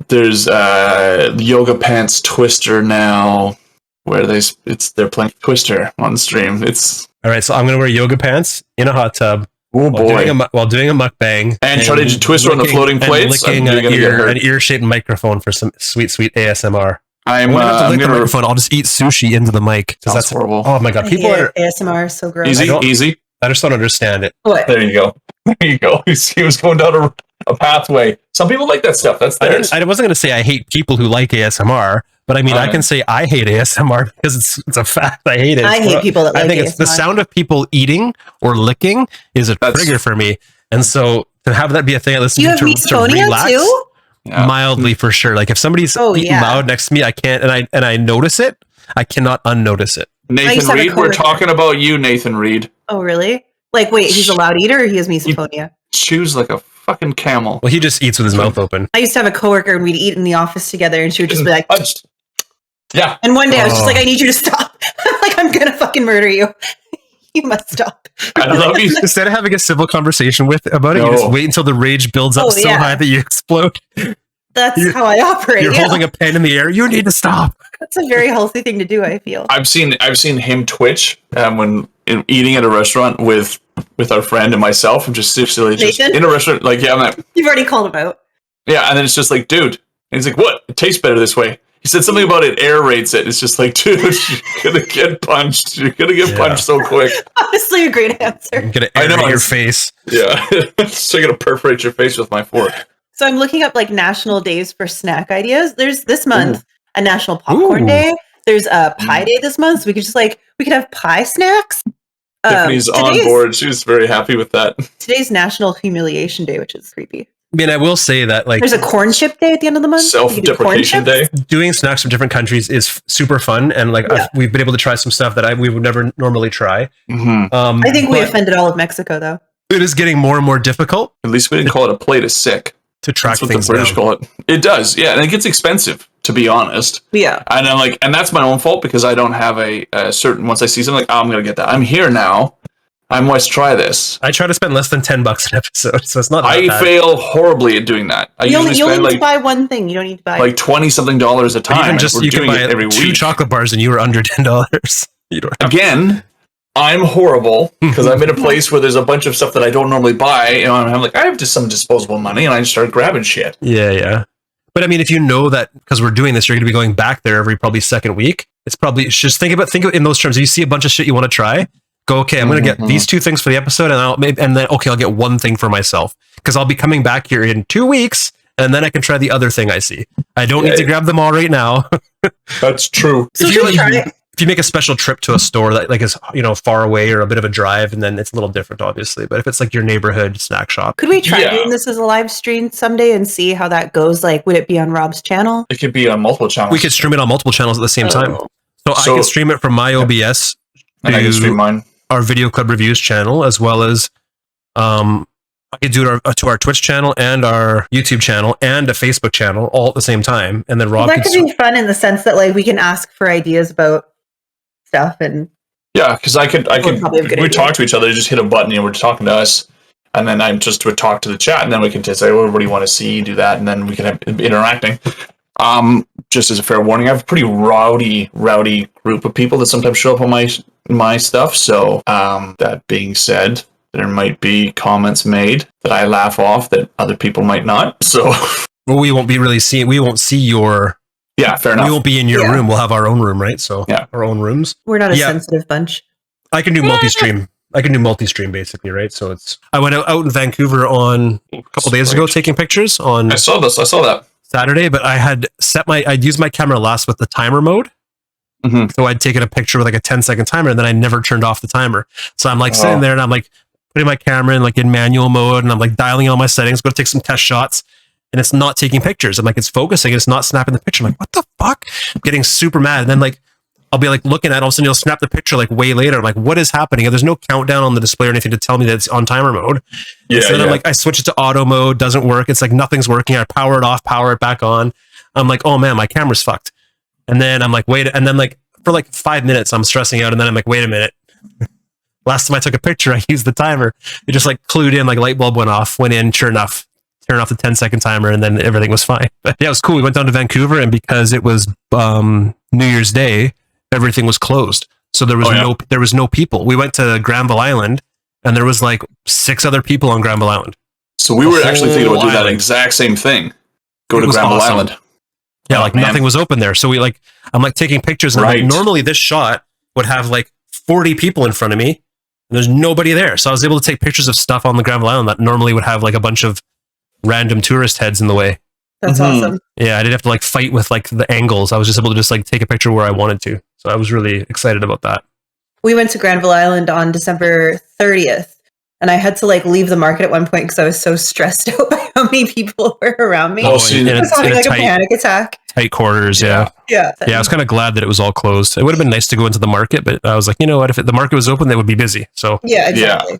There's Yoga Pants Twister now, where they're playing Twister on stream. It's all right. So I'm gonna wear yoga pants in a hot tub. Oh while boy! while doing a mukbang And try to twist her on the floating plates. licking You're gonna get hurt. an ear-shaped microphone for some sweet ASMR. I I'm won't have to lick the gonna. microphone. I'll just eat sushi into the mic. 'Cause Sounds horrible. Oh my god, people are. ASMR so gross. Easy. I just don't understand it. What? There you go. There you go. He was going down a pathway. Some people like that stuff. That's theirs. I wasn't going to say I hate people who like ASMR, but I mean, I can say I hate ASMR because it's a fact. I hate it. I hate people that like I think it's the ASMR. sound of people eating or licking is a trigger for me. And so to have that be a thing I listen You have to misophonia relax, too? Yeah. mildly for sure. Like if somebody's eating loud next to me, I can't, and I notice it, I cannot unnotice it. Nathan Reed, we're talking about you, Nathan Reed. Oh, really? Like, wait, he's a loud eater or he has misophonia? Chews like a fucking camel. Well, he just eats with his mouth open. I used to have a coworker and we'd eat in the office together and she would just be like, yeah. And one day I was just like, I need you to stop. Like, I'm going to fucking murder you. You must stop. I love you. Instead of having a civil conversation about it, you just wait until the rage builds up so high that you explode. That's how I operate. You're holding a pen in the air. You need to stop. That's a very healthy thing to do, I feel. I've seen him twitch when eating at a restaurant with our friend and myself. I'm just seriously just in a restaurant. Like, yeah, I'm like, you've already called him out. Yeah, and then it's just like, dude. And he's like, what? It tastes better this way. He said something about it aerates it. It's just like, dude, you're gonna get punched. You're gonna get punched so quick. Honestly, a great answer. I'm gonna aerate your face. Yeah. So I'm gonna perforate your face with my fork. So I'm looking up like national days for snack ideas. There's this month a national popcorn day. There's a pie day this month. So we could have pie snacks. Tiffany's on board. She was very happy with that. Today's National Humiliation Day, which is creepy. I mean, I will say that like there's a corn chip day at the end of the month. Self-deprecation day. Doing snacks from different countries is super fun, and like we've been able to try some stuff that we would never normally try. Mm-hmm. I think we offended all of Mexico, though. It is getting more and more difficult. At least we didn't call it a plate of sick. To track that's what things the British call it. It does, yeah, and it gets expensive, to be honest. Yeah, and I'm like, and that's my own fault because I don't have a certain. Once I see something, like, oh, I'm gonna get that. I'm here now. I must try this. I try to spend less than $10 an episode, so it's not. I fail horribly at doing that. I usually spend need to buy one thing. You don't need to buy like $20-something a time. Even just you can buy every two week. chocolate bars and you were under $10. You don't have Again, I'm horrible because I'm in a place where there's a bunch of stuff that I don't normally buy, and I'm like, I have just some disposable money, and I just start grabbing shit. Yeah. But I mean, if you know that because we're doing this, you're going to be going back there every probably second week. It's probably just think of it in those terms. If you see a bunch of shit you want to try, go, okay, I'm going to get these two things for the episode, and then I'll get one thing for myself because I'll be coming back here in 2 weeks, and then I can try the other thing I see. I don't need to grab them all right now. That's true. So if you make a special trip to a store that like is far away or a bit of a drive, and then it's a little different, obviously. But if it's like your neighborhood snack shop, could we try doing this as a live stream someday and see how that goes? Like, would it be on Rob's channel? It could be on multiple channels. We could stream it on multiple channels at the same time. So I can stream it from my OBS and I can stream mine. Our Video Club Reviews channel, as well as I could do it to our Twitch channel and our YouTube channel and a Facebook channel all at the same time. And then Rob that could be fun in the sense that like we can ask for ideas about stuff and because I could we talk to each other, just hit a button and we're talking to us, and then I just would talk to the chat, and then we can just say, well, what do you want to see, do that, and then we can have interacting. Just as a fair warning, I have a pretty rowdy group of people that sometimes show up on my my stuff. So that being said, there might be comments made that I laugh off that other people might not. So Well, we won't be really seeing. We won't see your. yeah, fair enough. We won't be in your room. We'll have our own room, right? So Yeah. our own rooms. We're not a Yeah. sensitive bunch. I can do multi-stream. I can do multi-stream basically, right? So it's. I went out in Vancouver on a couple days ago taking pictures on I saw this. I saw that. Saturday, but I had set I'd used my camera last with the timer mode. Mhm. So I'd taken a picture with like a 10-second timer, and then I never turned off the timer. So I'm like sitting Oh. there, and I'm like putting my camera in like in manual mode, and I'm like dialing all my settings, go to take some test shots, and it's not taking pictures. I'm like, it's focusing, it's not snapping the picture. I'm like, what the fuck? I'm getting super mad. And then like I'll be like looking at it, all of a sudden you'll snap the picture like way later. I'm like, what is happening? And there's no countdown on the display or anything to tell me that it's on timer mode. Yeah, So then I'm like, I switch it to auto mode, doesn't work. It's like nothing's working. I power it off, power it back on. I'm like, oh man, my camera's fucked. And then I'm like, wait, and then like for like 5 minutes, I'm stressing out. And then I'm like, wait a minute. Last time I took a picture, I used the timer. It just like clued in, like light bulb went off, went in, sure enough, turn off the 10-second timer, and then everything was fine. But yeah, it was cool. We went down to Vancouver, and because it was New Year's Day, everything was closed. So there was no people. We went to Granville Island, and there was like 6 other people on Granville Island. So we The were actually thinking about doing that whole exact same thing. Go It to was Granville awesome. Island. Yeah, Oh, like man. nothing was open there. So I'm like taking pictures, and I'm Right. like, normally this shot would have like 40 people in front of me, and there's nobody there. So I was able to take pictures of stuff on the Granville Island that normally would have like a bunch of random tourist heads in the way. That's Mhm. awesome. Yeah, I didn't have to like fight with like the angles. I was just able to just like take a picture where I wanted to. So I was really excited about that. We went to Granville Island on December 30th, and I had to like leave the market at one point because I was so stressed out by how many people were around me. Oh, I so in was having a like a tight, panic attack. tight quarters. Yeah. Yeah. Yeah, I was kind of glad that it was all closed. It would have been nice to go into the market, but I was like, you know what? If the market was open, they would be busy. So Yeah, exactly.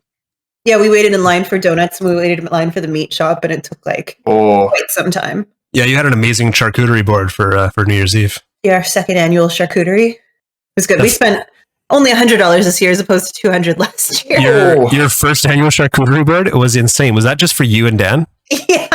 Yeah, we waited in line for donuts, and we waited in line for the meat shop, and it took like Oh, quite some time. yeah, you had an amazing charcuterie board for New Year's Eve. Yeah, our second annual charcuterie. It was good. We That's- spent only $100 this year as opposed to $200 last year. Oh. Your first annual charcuterie board, it was insane. Was that just for you and Dan? Yeah.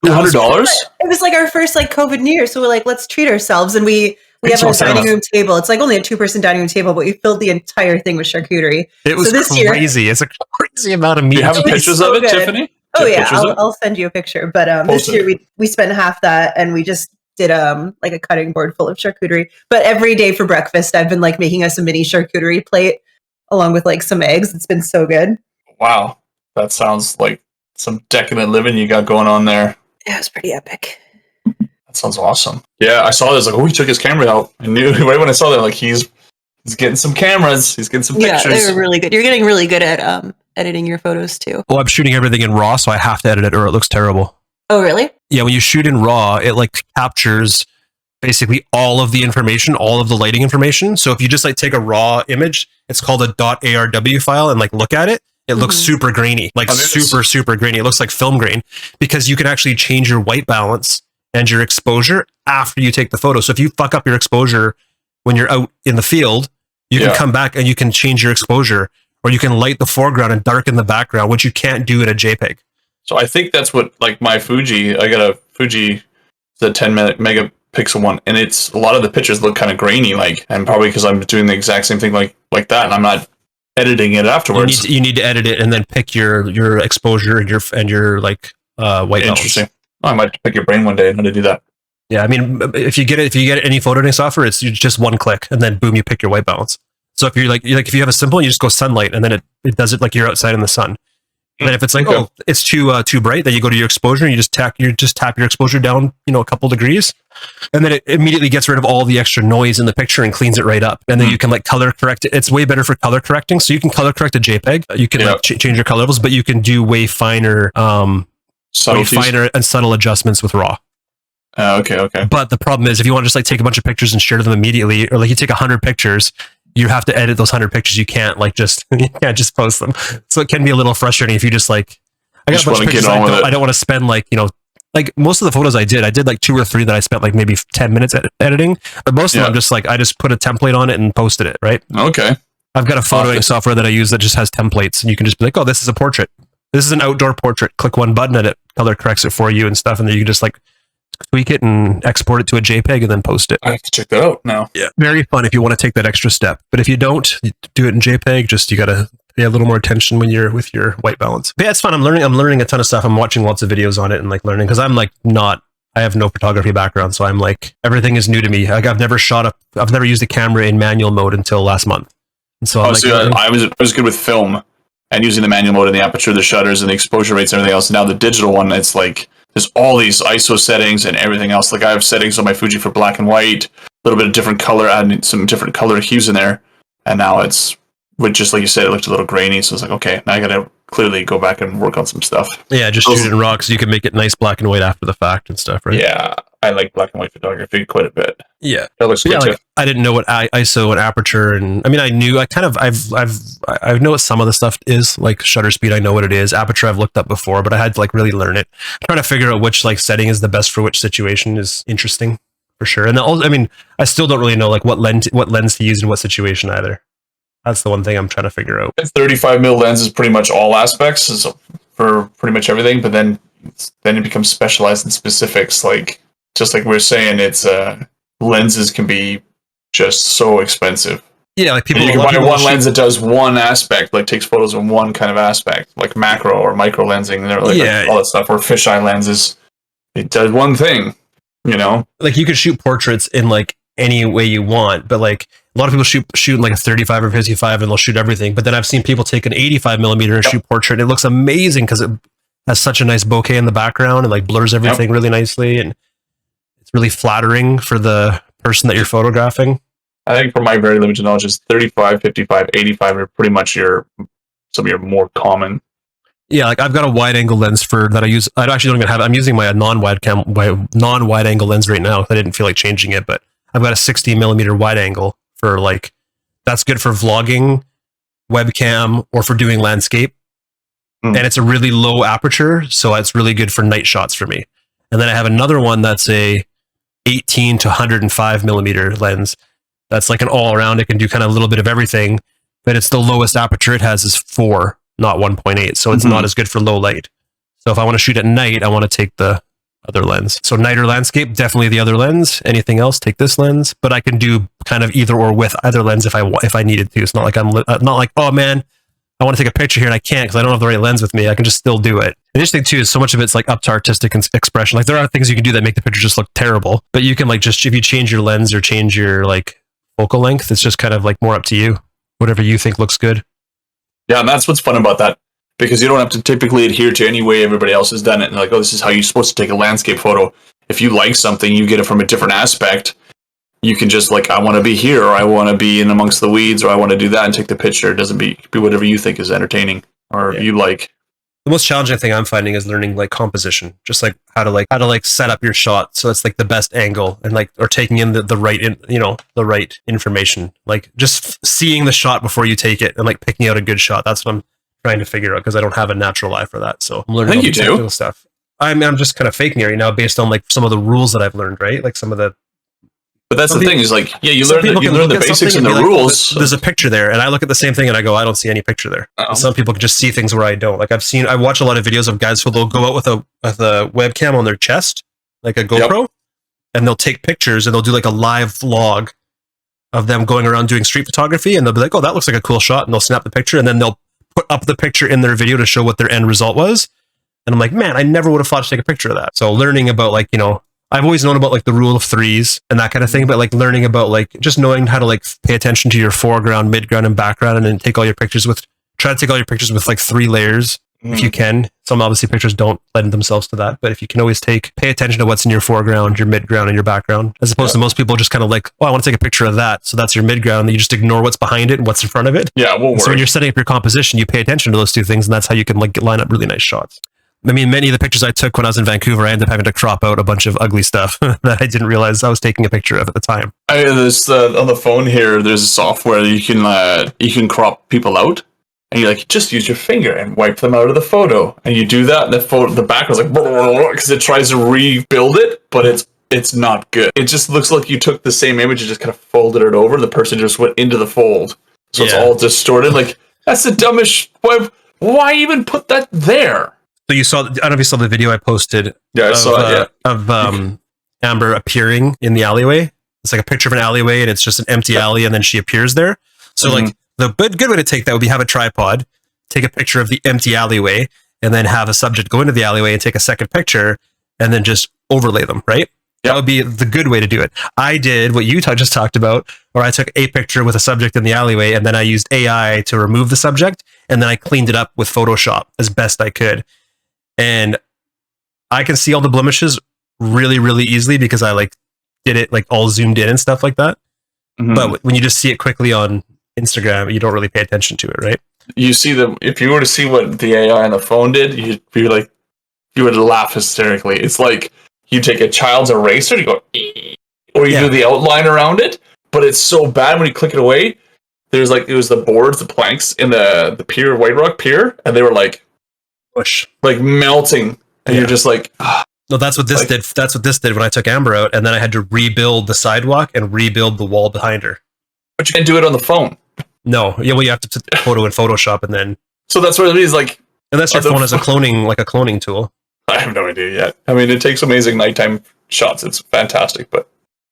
$200? It was like our first like COVID New Year, so we're like, let's treat ourselves, and we Makes have a sense. dining room table. It's like only a 2-person dining room table, but we filled the entire thing with charcuterie. It was So this year- crazy. It's a crazy amount of meat. Do you have It was pictures so of it, good. Tiffany? Do Oh you have yeah, pictures of it? I'll send you a picture. But this Post it. year we spent half that, and we just did like a cutting board full of charcuterie. But every day for breakfast, I've been like making us a mini charcuterie plate along with like some eggs. It's been so good. Wow. That sounds like some decadent living you got going on there. Yeah, it was pretty epic. That sounds awesome. Yeah, I saw this. Like, oh, he took his camera out. I knew right when I saw that. Like, he's getting some cameras. He's getting some Yeah, pictures. they were really good. You're getting really good at editing your photos too. Well, I'm shooting everything in RAW, so I have to edit it or it looks terrible. Oh, really? Yeah, when you shoot in RAW, it like captures basically all of the information, all of the lighting information. So if you just like take a RAW image, it's called a .arw file, and like look at it, it looks Mhm. super grainy, like Oh, it is. super grainy. It looks like film grain because you can actually change your white balance and your exposure after you take the photo. So if you fuck up your exposure when you're out in the field, you can Yeah. come back and you can change your exposure, or you can light the foreground and darken the background, which you can't do in a JPEG. So I think that's what, like, my Fuji, I got a Fuji, the 10 megapixel one, and it's a lot of the pictures look kind of grainy, like, and probably because I'm doing the exact same thing like that, and I'm not editing it afterwards. You need to edit it and then pick your exposure and your like white balance. Interesting. Oh, I might pick your brain one day and how to do that. Yeah, I mean, if you get any photo editing software, it's just one click and then boom, you pick your white balance. So if you're like if you have a simple, you just go sunlight and then it does it like you're outside in the sun. And then if it's like, Okay. oh, it's too bright, then you go to your exposure and you just tap your exposure down, a couple degrees, and then it immediately gets rid of all the extra noise in the picture and cleans it right up. And then you can like color correct it. It's way better for color correcting. So you can color correct a JPEG. You can like change your color levels, but you can do way finer Subtleties. and subtle adjustments with RAW. Okay. But the problem is if you want to just like take a bunch of pictures and share them immediately, or like you take 100 pictures, you have to edit those 100 pictures. You can't just post them. So it can be a little frustrating if you just like, I got Just a bunch wanna of pictures. get on with it. I don't want to spend like most of the photos I did like 2 or 3 that I spent like maybe 10 minutes editing, but most of them just like, I just put a template on it and posted it. Right. Okay. I've got a photoing software that I use that just has templates, and you can just be like, oh, this is a portrait. This is an outdoor portrait. Click one button and it color corrects it for you and stuff. And then you can just like tweak it and export it to a JPEG and then post it. I have to check that out now. Yeah, very fun if you want to take that extra step. But if you don't, you do it in JPEG. Just you gotta pay a little more attention when you're with your white balance. But yeah, it's fun. I'm learning a ton of stuff. I'm watching lots of videos on it and like learning because I'm like not. I have no photography background, so I'm like everything is new to me. Like I've never used a camera in manual mode until last month. And so I was good with film and using the manual mode and the aperture, the shutters, and the exposure rates and everything else. Now the digital one, it's like there's all these ISO settings and everything else. Like I have settings on my Fuji for black and white, a little bit of different color, adding some different color hues in there. And now it's, with just like you said, it looked a little grainy. So it's like, okay, now I got to clearly go back and work on some stuff. Yeah, just shoot it in RAW because you can make it nice black and white after the fact and stuff, right? Yeah, I like black and white photography quite a bit. Yeah, that looks good too. Like, I didn't know what ISO and aperture, and I mean, I knew. I know what some of the stuff is, like shutter speed. I know what it is. Aperture, I've looked up before, but I had to like really learn it. Trying to figure out which like setting is the best for which situation is interesting for sure. And also, I mean, I still don't really know like what lens to use in what situation either. That's the one thing I'm trying to figure out. 35mm lens is pretty much all aspects so for pretty much everything, but then it becomes specialized in specifics. Like just like we were saying, it's lenses can be just so expensive. Yeah, like people. You can buy one lens that does one aspect, like takes photos in one kind of aspect, like macro or micro lensing, and like all that stuff. Or fisheye lenses, it does one thing. You know, like you could shoot portraits in like any way you want, but like a lot of people shoot like a 35 or 55 and they'll shoot everything. But then I've seen people take an 85mm and shoot portrait, and it looks amazing because it has such a nice bokeh in the background and like blurs everything really nicely, and it's really flattering for the person that you're photographing. I think from my very limited knowledge, is 35, 55, 85 are pretty much some of your more common. Yeah, like I've got a wide angle lens that I use. I actually don't even have it. I'm using my non-wide angle lens right now. I didn't feel like changing it, but I've got a 60mm wide angle for like, that's good for vlogging, webcam, or for doing landscape. And it's a really low aperture, so it's really good for night shots for me. And then I have another one that's a 18 to 105mm lens. That's like an all around. It can do kind of a little bit of everything, but it's the lowest aperture it has is 4, not 1.8. So it's not as good for low light. So if I want to shoot at night, I want to take the other lens. So night or landscape, definitely the other lens. Anything else, take this lens. But I can do kind of either or with either lens if I needed to. It's not like not like, oh man, I want to take a picture here and I can't because I don't have the right lens with me. I can just still do it. The interesting too is so much of it's like up to artistic expression. Like there are things you can do that make the picture just look terrible, but you can like just, if you change your lens or change your like focal length, it's just kind of like more up to you, whatever you think looks good. Yeah, and that's what's fun about that, because you don't have to typically adhere to any way everybody else has done it. And like, oh, this is how you're supposed to take a landscape photo. If you like something, you get it from a different aspect. You can just like, I want to be here, or I want to be in amongst the weeds, or I want to do that and take the picture. It doesn't be whatever you think is entertaining or you like. The most challenging thing I'm finding is learning like composition, just like how to set up your shot so it's like the best angle, and like, or taking in the right information, like just seeing the shot before you take it and like picking out a good shot. That's what I'm trying to figure out because I don't have a natural eye for that. So I'm learning all the technical stuff. I'm just kind of faking it right now based on like some of the rules that I've learned, right? Like some of the. But that's the thing is like, yeah, you learn the basics and the rules. There's a picture there, and I look at the same thing and I go, I don't see any picture there. Some people can just see things where I don't. Like I watch a lot of videos of guys who they'll go out with a webcam on their chest, like a GoPro, and they'll take pictures and they'll do like a live vlog of them going around doing street photography, and they'll be like, oh, that looks like a cool shot, and they'll snap the picture, and then they'll put up the picture in their video to show what their end result was. And I'm like, man, I never would have thought to take a picture of that. So learning about like, I've always known about like the rule of threes and that kind of thing, but like learning about like just knowing how to like pay attention to your foreground, midground, and background, and then try to take all your pictures with like 3 layers if you can. Some obviously pictures don't lend themselves to that, but if you can always pay attention to what's in your foreground, your midground, and your background, as opposed to most people just kind of like, oh, I want to take a picture of that. So that's your midground. And you just ignore what's behind it and what's in front of it. Yeah, it won't work. So when you're setting up your composition, you pay attention to those 2 things, and that's how you can like line up really nice shots. I mean, many of the pictures I took when I was in Vancouver, I ended up having to crop out a bunch of ugly stuff that I didn't realize I was taking a picture of at the time. There's on the phone here, there's a software that you can crop people out, and you like just use your finger and wipe them out of the photo, and you do that, and the background's like because it tries to rebuild it, but it's not good. It just looks like you took the same image and just kind of folded it over. The person just went into the fold, so it's all distorted. Like that's the dumbest. Why even put that there? So you saw, I don't know if you saw the video I posted. Yeah, I saw it, of Amber appearing in the alleyway. It's like a picture of an alleyway and it's just an empty alley and then she appears there. So like the good way to take that would be have a tripod, take a picture of the empty alleyway, and then have a subject go into the alleyway and take a second picture and then just overlay them, right? That would be the good way to do it. I did what you just talked about, where I took a picture with a subject in the alleyway and then I used AI to remove the subject and then I cleaned it up with Photoshop as best I could. And I can see all the blemishes really, really easily because I like did it like all zoomed in and stuff like that. But when you just see it quickly on Instagram, you don't really pay attention to it, right? You see if you were to see what the AI on the phone did, you'd be like, you would laugh hysterically. It's like you take a child's eraser, you go, or you do the outline around it, but it's so bad when you click it away. There's like, it was the boards, the planks in the pier, White Rock Pier, and they were like, like melting. And you're just like, no, that's what this did. That's what this did when I took Amber out, and then I had to rebuild the sidewalk and rebuild the wall behind her. But you can do it on the phone. No, well, you have to put the photo in Photoshop, and then. So that's what it is. Like, unless your phone has a cloning tool. I have no idea yet. I mean, it takes amazing nighttime shots. It's fantastic, but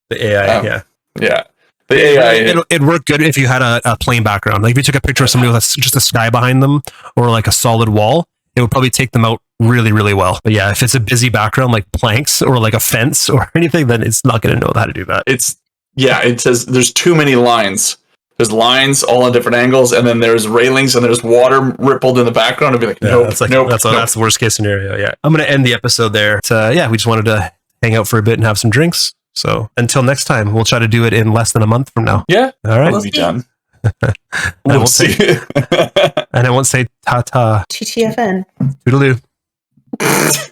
the AI, yeah, the AI. It'd work good if you had a plain background. Like if you took a picture of somebody with just a sky behind them or like a solid wall, it would probably take them out really, really well. But yeah, if it's a busy background like planks or like a fence or anything, then it's not going to know how to do that. It says there's too many lines. There's lines all on different angles, and then there's railings, and there's water rippled in the background. I'd be like, nope, that's the worst case scenario. Yeah, I'm going to end the episode there. We just wanted to hang out for a bit and have some drinks. So until next time, we'll try to do it in less than a month from now. Yeah, all right, we'll be done. We'll see. And I won't say ta-ta. TTFN. Toodaloo.